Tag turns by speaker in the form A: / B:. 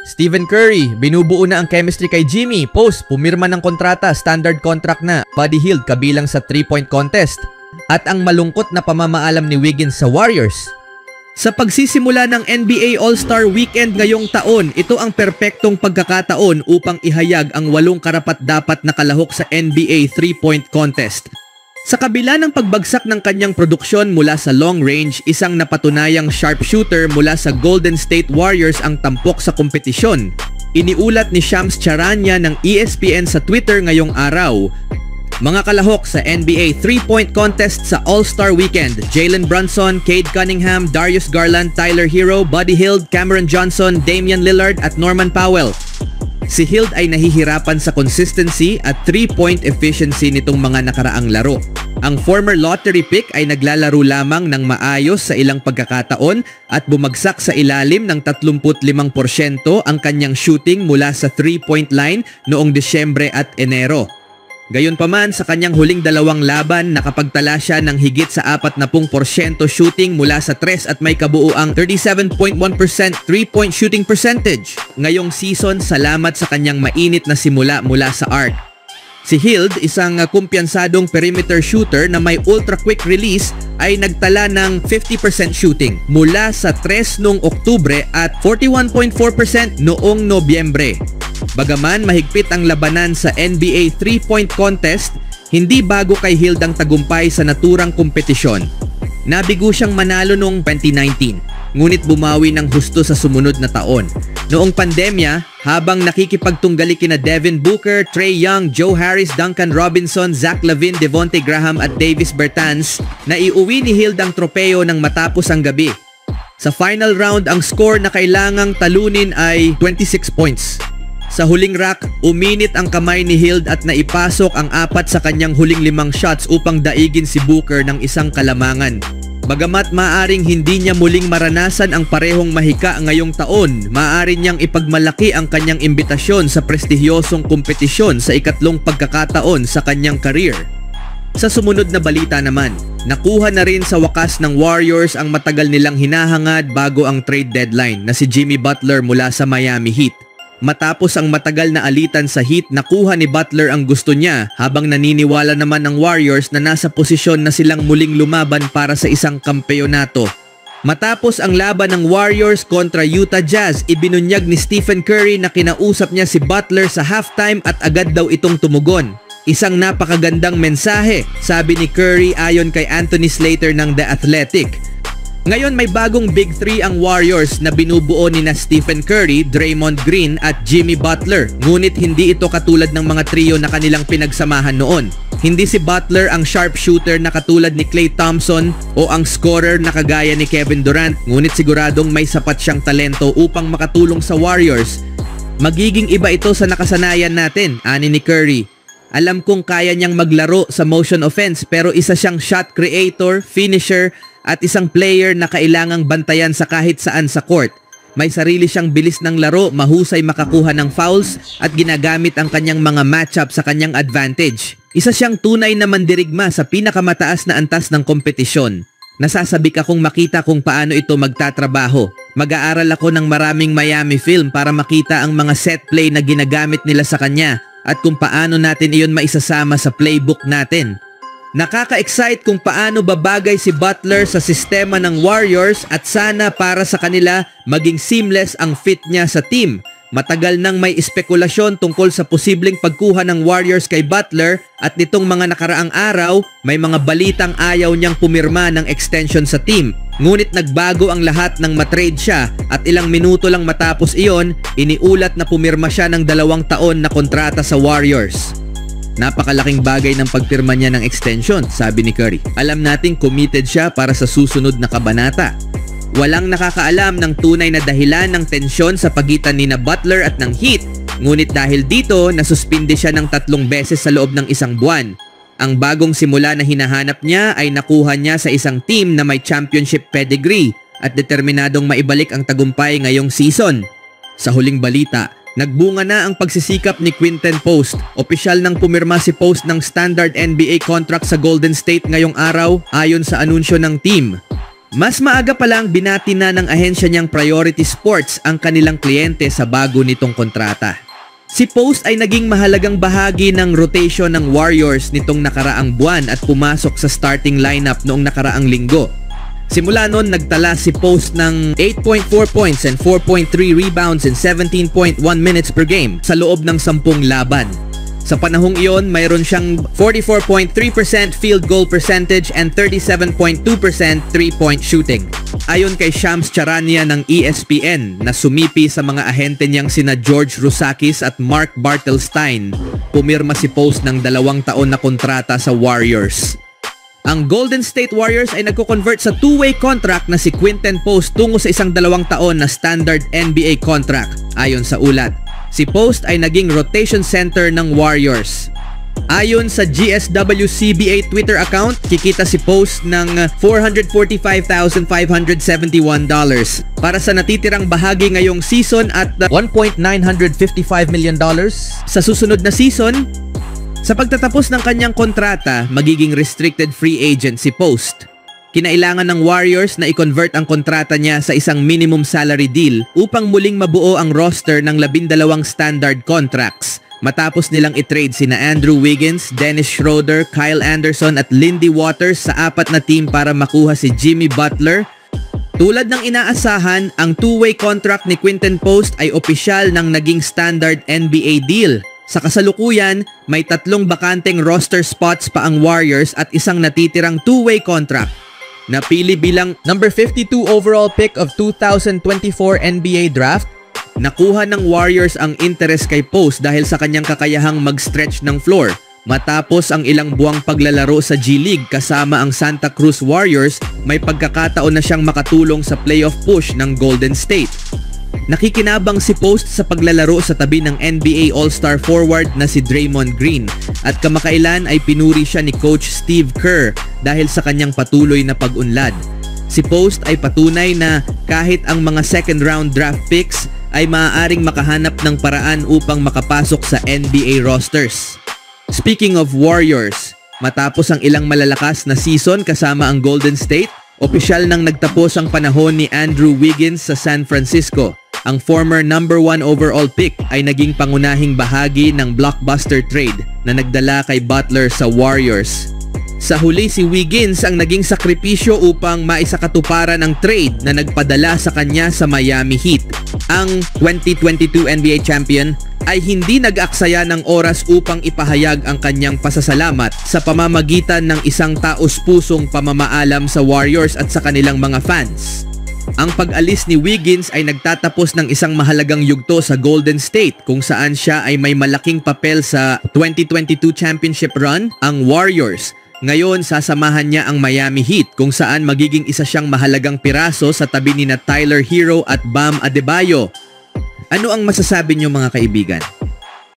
A: Stephen Curry, binubuo na ang chemistry kay Jimmy. Post, pumirma ng kontrata, standard contract na. Buddy Hield kabilang sa 3-point contest. At ang malungkot na pamamaalam ni Wiggins sa Warriors. Sa pagsisimula ng NBA All-Star Weekend ngayong taon, ito ang perpektong pagkakataon upang ihayag ang 8 karapat-dapat na kalahok sa NBA 3-point contest. Sa kabila ng pagbagsak ng kanyang produksyon mula sa long range, isang napatunayang sharpshooter mula sa Golden State Warriors ang tampok sa kompetisyon. Iniulat ni Shams Charania ng ESPN sa Twitter ngayong araw. Mga kalahok sa NBA 3-point contest sa All-Star Weekend: Jalen Brunson, Cade Cunningham, Darius Garland, Tyler Hero, Buddy Hield, Cameron Johnson, Damian Lillard at Norman Powell. Si Hield ay nahihirapan sa consistency at 3-point efficiency nitong mga nakaraang laro. Ang former lottery pick ay naglalaro lamang ng maayos sa ilang pagkakataon at bumagsak sa ilalim ng 35% ang kanyang shooting mula sa 3-point line noong Disyembre at Enero. Gayunpaman, sa kanyang huling 2 laban, nakapagtala siya ng higit sa 40% shooting mula sa 3 at may kabuuang 37.1% 3-point shooting percentage. Ngayong season, salamat sa kanyang mainit na simula mula sa arc. Si Hield, isang kumpiyansadong perimeter shooter na may ultra-quick release, ay nagtala ng 50% shooting mula sa 3 noong Oktubre at 41.4% noong Nobyembre. Bagaman mahigpit ang labanan sa NBA 3-point contest, hindi bago kay Hield ang tagumpay sa naturang kompetisyon. Nabigo siyang manalo noong 2019, ngunit bumawi ng husto sa sumunod na taon. Noong pandemya, habang nakikipagtunggali kina Devin Booker, Trae Young, Joe Harris, Duncan Robinson, Zach LaVine, Devonte Graham at Davis Bertans, naiuwi ni Hield ang tropeo nang matapos ang gabi. Sa final round, ang score na kailangang talunin ay 26 points. Sa huling rack, uminit ang kamay ni Hield at naipasok ang 4 sa kanyang huling 5 shots upang daigin si Booker ng isang kalamangan. Bagamat maaring hindi niya muling maranasan ang parehong mahika ngayong taon, maaari niyang ipagmalaki ang kanyang imbitasyon sa prestigyosong kompetisyon sa ikatlong pagkakataon sa kanyang career. Sa sumunod na balita naman, nakuha na rin sa wakas ng Warriors ang matagal nilang hinahangad bago ang trade deadline na si Jimmy Butler mula sa Miami Heat. Matapos ang matagal na alitan sa Heat, nakuha ni Butler ang gusto niya, habang naniniwala naman ng Warriors na nasa posisyon na silang muling lumaban para sa isang kampeonato. Matapos ang laban ng Warriors kontra Utah Jazz, ibinunyag ni Stephen Curry na kinausap niya si Butler sa halftime at agad daw itong tumugon. Isang napakagandang mensahe, sabi ni Curry ayon kay Anthony Slater ng The Athletic. Ngayon may bagong Big 3 ang Warriors na binubuo ni na Stephen Curry, Draymond Green at Jimmy Butler. Ngunit hindi ito katulad ng mga trio na kanilang pinagsamahan noon. Hindi si Butler ang sharpshooter na katulad ni Klay Thompson o ang scorer na kagaya ni Kevin Durant. Ngunit siguradong may sapat siyang talento upang makatulong sa Warriors. Magiging iba ito sa nakasanayan natin, ani ni Curry. Alam kong kaya niyang maglaro sa motion offense pero isa siyang shot creator, finisher at isang player na kailangang bantayan sa kahit saan sa court. May sarili siyang bilis ng laro, mahusay makakuha ng fouls at ginagamit ang kanyang mga matchup sa kanyang advantage. Isa siyang tunay na mandirigma sa pinakamataas na antas ng kompetisyon. Nasasabik akong makita kung paano ito magtatrabaho. Mag-aaral ako ng maraming Miami film para makita ang mga set play na ginagamit nila sa kanya at kung paano natin iyon maisasama sa playbook natin. Nakaka-excite kung paano babagay si Butler sa sistema ng Warriors at sana para sa kanila maging seamless ang fit niya sa team. Matagal nang may espekulasyon tungkol sa posibleng pagkuha ng Warriors kay Butler at nitong mga nakaraang araw, may mga balitang ayaw niyang pumirma ng extension sa team. Ngunit nagbago ang lahat nang matrade siya at ilang minuto lang matapos iyon, iniulat na pumirma siya ng 2 taon na kontrata sa Warriors. Napakalaking bagay ng pagpirma niya ng extension, sabi ni Curry. Alam nating committed siya para sa susunod na kabanata. Walang nakakaalam ng tunay na dahilan ng tensyon sa pagitan ni na Butler at ng Heat. Ngunit dahil dito, nasuspinde siya ng 3 beses sa loob ng 1 buwan. Ang bagong simula na hinahanap niya ay nakuha niya sa isang team na may championship pedigree at determinadong maibalik ang tagumpay ngayong season. Sa huling balita, nagbunga na ang pagsisikap ni Quinten Post. Opisyal nang pumirma si Post ng standard NBA contract sa Golden State ngayong araw ayon sa anunsyo ng team. Mas maaga pa lang binati na ng ahensya niyang Priority Sports ang kanilang kliyente sa bago nitong kontrata. Si Post ay naging mahalagang bahagi ng rotation ng Warriors nitong nakaraang buwan at pumasok sa starting lineup noong nakaraang linggo. Simula noon, nagtala si Post ng 8.4 points and 4.3 rebounds in 17.1 minutes per game sa loob ng 10 laban. Sa panahong iyon, mayroon siyang 44.3% field goal percentage and 37.2% three-point shooting. Ayon kay Shams Charania ng ESPN na sumipi sa mga ahente niyang sina George Rousakis at Mark Bartelstein, pumirma si Post ng 2 taon na kontrata sa Warriors. Ang Golden State Warriors ay nagko-convert sa two-way contract na si Quinten Post tungo sa isang 2 taon na standard NBA contract. Ayon sa ulat, si Post ay naging rotation center ng Warriors. Ayon sa GSWCBA Twitter account, kikita si Post ng $445,571 para sa natitirang bahagi ngayong season at $1.955 million sa susunod na season. Sa pagtatapos ng kanyang kontrata, magiging restricted free agent si Post. Kinailangan ng Warriors na i-convert ang kontrata niya sa isang minimum salary deal upang muling mabuo ang roster ng 12 standard contracts. Matapos nilang i-trade sina Andrew Wiggins, Dennis Schroeder, Kyle Anderson at Lindy Waters sa 4 na team para makuha si Jimmy Butler. Tulad ng inaasahan, ang two-way contract ni Quinten Post ay opisyal ng naging standard NBA deal. Sa kasalukuyan, may 3 bakanteng roster spots pa ang Warriors at isang natitirang two-way contract. Napili bilang number 52 overall pick of 2024 NBA Draft, nakuha ng Warriors ang interest kay Post dahil sa kanyang kakayahang mag-stretch ng floor. Matapos ang ilang buwang paglalaro sa G League kasama ang Santa Cruz Warriors, may pagkakataon na siyang makatulong sa playoff push ng Golden State. Nakikinabang si Post sa paglalaro sa tabi ng NBA All-Star forward na si Draymond Green at kamakailan ay pinuri siya ni Coach Steve Kerr dahil sa kanyang patuloy na pag-unlad. Si Post ay patunay na kahit ang mga second round draft picks ay maaaring makahanap ng paraan upang makapasok sa NBA rosters. Speaking of Warriors, matapos ang ilang malalakas na season kasama ang Golden State, opisyal nang nagtapos ang panahon ni Andrew Wiggins sa San Francisco. Ang former number 1 overall pick ay naging pangunahing bahagi ng blockbuster trade na nagdala kay Butler sa Warriors. Sa huli, si Wiggins ang naging sakripisyo upang maisakatuparan ang trade na nagpadala sa kanya sa Miami Heat. Ang 2022 NBA champion ay hindi nag-aksaya ng oras upang ipahayag ang kanyang pasasalamat sa pamamagitan ng isang taos-pusong pamamaalam sa Warriors at sa kanilang mga fans. Ang pag-alis ni Wiggins ay nagtatapos ng isang mahalagang yugto sa Golden State kung saan siya ay may malaking papel sa 2022 championship run, ang Warriors. Ngayon, sasamahan niya ang Miami Heat kung saan magiging isa siyang mahalagang piraso sa tabi ni Tyler Hero at Bam Adebayo. Ano ang masasabi niyo mga kaibigan?